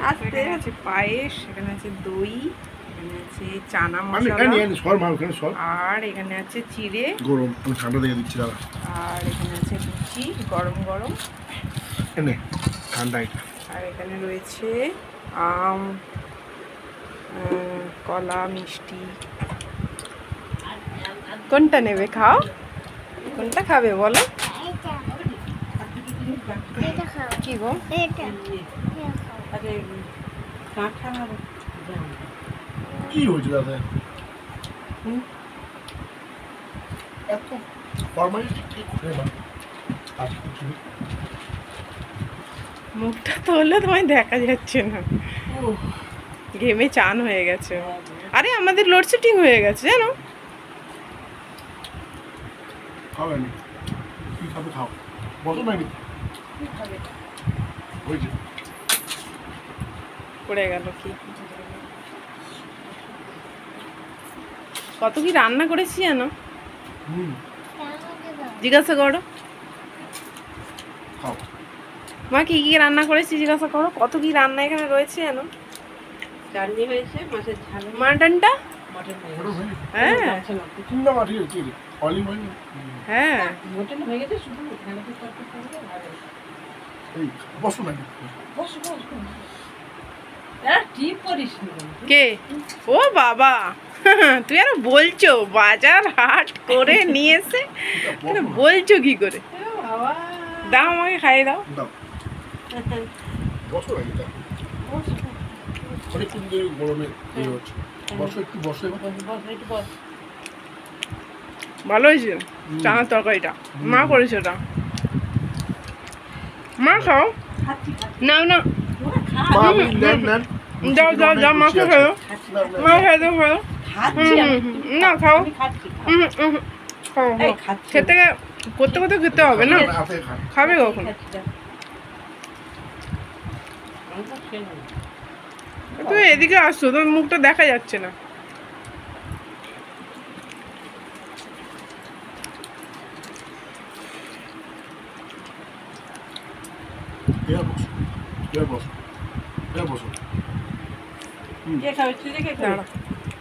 আস্তে আছে পায়েস, এখানে আছে দই, এখানে আছে চানা মশলা, আর এখানে আছে চিড়ে গরম, আমি ঠান্ডা দিয়ে দিচ্ছি দাদা। আর এখানে আছে লুচি গরম গরম, ঠান্ডা। আর এখানে রয়েছে আম, কলা, মিষ্টি। কোনটা নেবে? খাও, কোনটা খাবে বলো? কি গো? কি হয়েছে দাদা? মুখটা তো হলে তোমায় দেখা যাচ্ছে না, ঘেমে চান হয়ে গেছে। আরে আমাদের লোডশেডিং হয়ে গেছে জানো। পড়ে গেল কি? কত কি রান্না করেছি জানো? জিজ্ঞাসা করো মা, কি কি রান্না করেছি জিজ্ঞাসা করো। কত কি রান্না এখানে রয়েছে জানো? চাটনি হয়েছে, মাছের ঝাল, মাটনটা, হ্যাঁ হ্যাঁ, মটন হয়ে গেছে, শুধু কে? ও বাবা, তুই আর বলছো বাজার হাট করে নিয়ে এসে বলছো কি করে? দাও আমাকে খাইয়ে দাও। ভালো হয়েছে চানার তরকারিটা, মা করেছে ওটা। মা খাও, নাও না, যাও যাও যাও, মাকে খাও, মা খাই দাও, খাও না, খাও, খাও, খেতে করতে করতে খেতে হবে না, খাবে কখন? তুই এদিকে আসছো, তোমার মুখটা দেখা যাচ্ছে না।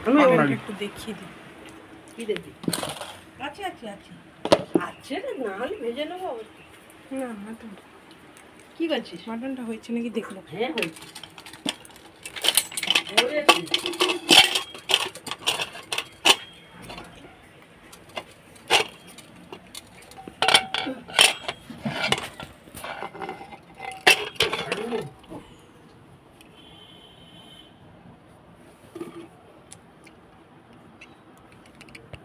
আমি একটু দেখিয়ে দিই। কি দেখবি? আছে আছে আছে আছে রে, না হলে ভেজে নেবো। না মাটন কি করছিস? মাটনটা হয়েছে নাকি দেখলো। হ্যাঁ হয়েছে।